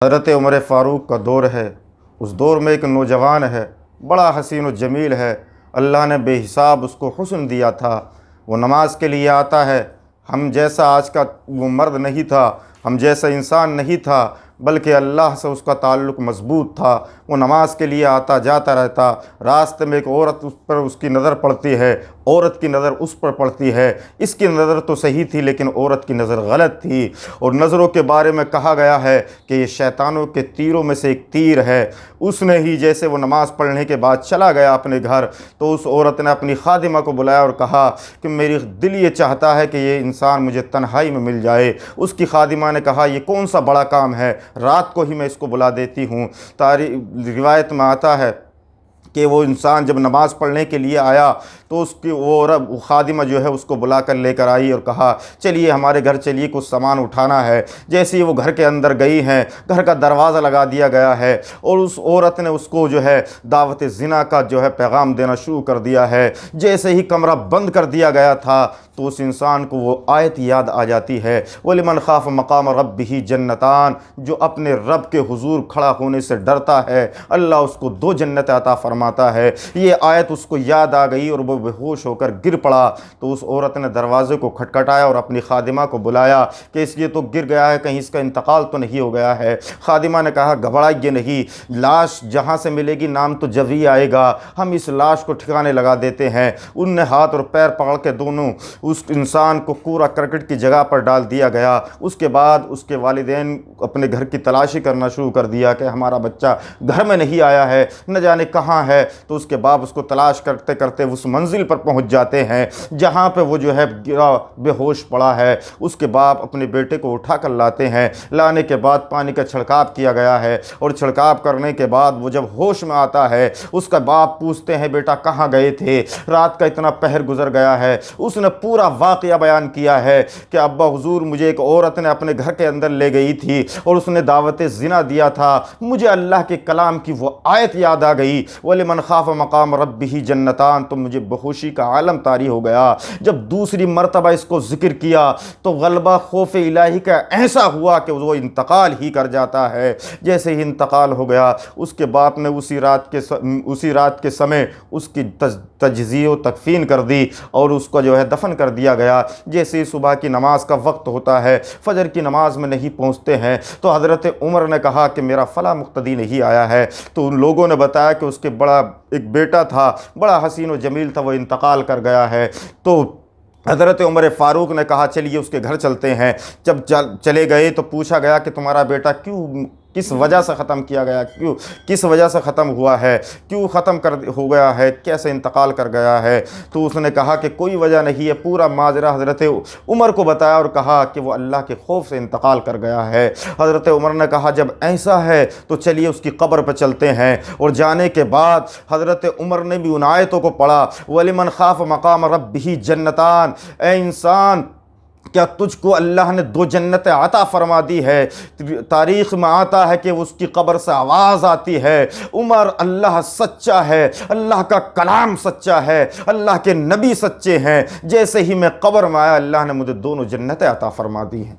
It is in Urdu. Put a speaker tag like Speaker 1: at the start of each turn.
Speaker 1: حضرت عمر فاروق کا دور ہے۔ اس دور میں ایک نوجوان ہے، بڑا حسین و جمیل ہے، اللہ نے بے حساب اس کو حسن دیا تھا۔ وہ نماز کے لیے آتا ہے، ہم جیسا آج کا وہ مرد نہیں تھا، ہم جیسا انسان نہیں تھا، بلکہ اللہ سے اس کا تعلق مضبوط تھا۔ وہ نماز کے لیے آتا جاتا رہتا، راستے میں ایک عورت اس پر اس کی نظر پڑتی ہے، عورت کی نظر اس پر پڑتی ہے۔ اس کی نظر تو صحیح تھی لیکن عورت کی نظر غلط تھی، اور نظروں کے بارے میں کہا گیا ہے کہ یہ شیطانوں کے تیروں میں سے ایک تیر ہے۔ اس نے ہی جیسے وہ نماز پڑھنے کے بعد چلا گیا اپنے گھر، تو اس عورت نے اپنی خادمہ کو بلایا اور کہا کہ میری دل یہ چاہتا ہے کہ یہ انسان مجھے تنہائی میں مل جائے۔ اس کی خادمہ نے کہا یہ کون سا بڑا کام ہے، رات کو ہی میں اس کو بلا دیتی ہوں۔ روایت میں آتا ہے کہ وہ انسان جب نماز پڑھنے کے لیے آیا تو اس کی وہ خادمہ جو ہے اس کو بلا کر لے کر آئی اور کہا چلیے ہمارے گھر چلیے، کچھ سامان اٹھانا ہے۔ جیسے ہی وہ گھر کے اندر گئی ہیں، گھر کا دروازہ لگا دیا گیا ہے اور اس عورت نے اس کو جو ہے دعوت زنا کا جو ہے پیغام دینا شروع کر دیا ہے۔ جیسے ہی کمرہ بند کر دیا گیا تھا تو اس انسان کو وہ آیت یاد آ جاتی ہے، وَلِمَنْ خَافَ مَقَامَ رَبِّهِ جَنَّتَانِ، جو اپنے رب کے حضور کھڑا ہونے سے ڈرتا ہے اللہ اس کو 2 جنت عطا فرماتا ہے۔ یہ آیت اس کو یاد آ گئی اور وہ بے ہوش ہو کر گر پڑا۔ تو اس عورت نے دروازے کو کھٹکھٹایا اور اپنی خادمہ کو بلایا کہ اس یہ تو گر گیا ہے، کہیں اس کا انتقال تو نہیں ہو گیا ہے۔ خادمہ نے کہا گھبرائیے نہیں، لاش جہاں سے ملے گی نام تو جبھی آئے گا، ہم اس لاش کو ٹھکانے لگا دیتے ہیں۔ ان نے ہاتھ اور پیر پکڑ کے دونوں اس انسان کو کوڑا کرکٹ کی جگہ پر ڈال دیا گیا۔ اس کے بعد اس کے والدین اپنے گھر کی تلاشی کرنا شروع کر دیا کہ ہمارا بچہ گھر میں نہیں آیا ہے، نہ جانے کہاں ہے۔ تو اس کے بعد اس کو تلاش کرتے کرتے اس منزل پر پہنچ جاتے ہیں جہاں پہ وہ جو ہے گرا بے ہوش پڑا ہے۔ اس کے باپ اپنے بیٹے کو اٹھا کر لاتے ہیں، لانے کے بعد پانی کا چھڑکاو کیا گیا ہے، اور چھڑکاو کرنے کے بعد وہ جب ہوش میں آتا ہے اس کا باپ پوچھتے ہیں بیٹا کہاں گئے تھے، رات کا اتنا پہر گزر گیا ہے۔ اس نے پورا واقعہ بیان کیا ہے کہ ابا حضور مجھے ایک عورت نے اپنے گھر کے اندر لے گئی تھی اور اس نے دعوت زنا دیا تھا، مجھے اللہ کے کلام کی وہ آیت یاد آ گئی وَلِمَنْ خَافَ مَقَامَ رَبِّهِ جَنَّتَانِ، تو مجھے بہوشی کا عالم طاری ہو گیا۔ جب دوسری مرتبہ اس کو ذکر کیا تو غلبہ خوف الہی کا ایسا ہوا کہ وہ انتقال ہی کر جاتا ہے۔ جیسے ہی انتقال ہو گیا اس کے باپ نے اسی رات کے سمے اس کی تجزیہ و تکفین کر دی اور اس کو جو ہے دفن کر دیا گیا۔ جیسے ہی صبح کی نماز کا وقت ہوتا ہے، فجر کی نماز میں نہیں پہنچتے ہیں، تو حضرت عمر نے کہا کہ میرا فلاں مقتدی نہیں آیا ہے۔ تو ان لوگوں نے بتایا کہ اس کے بڑا ایک بیٹا تھا، بڑا حسین و جمیل تھا، وہ انتقال کر گیا ہے۔ تو حضرت عمر فاروق نے کہا چلیے اس کے گھر چلتے ہیں۔ جب چلے گئے تو پوچھا گیا کہ تمہارا بیٹا کس وجہ سے ختم کیا گیا، کس وجہ سے ختم ہوا ہے، کیوں ختم ہو گیا ہے، کیسے انتقال کر گیا ہے؟ تو اس نے کہا کہ کوئی وجہ نہیں ہے، پورا ماجرا حضرت عمر کو بتایا اور کہا کہ وہ اللہ کے خوف سے انتقال کر گیا ہے۔ حضرت عمر نے کہا جب ایسا ہے تو چلیے اس کی قبر پہ چلتے ہیں، اور جانے کے بعد حضرت عمر نے بھی ان آیتوں کو پڑھا وَلِمَنْ خَافَ مَقَامَ رَبِّهِ جَنَّتَانِ، اے انسان کیا تجھ کو اللہ نے 2 جنتیں عطا فرما دی ہے؟ تاریخ میں آتا ہے کہ اس کی قبر سے آواز آتی ہے عمر اللہ سچا ہے، اللہ کا کلام سچا ہے، اللہ کے نبی سچے ہیں، جیسے ہی میں قبر میں آیا اللہ نے مجھے 2 جنتیں عطا فرما دی ہیں۔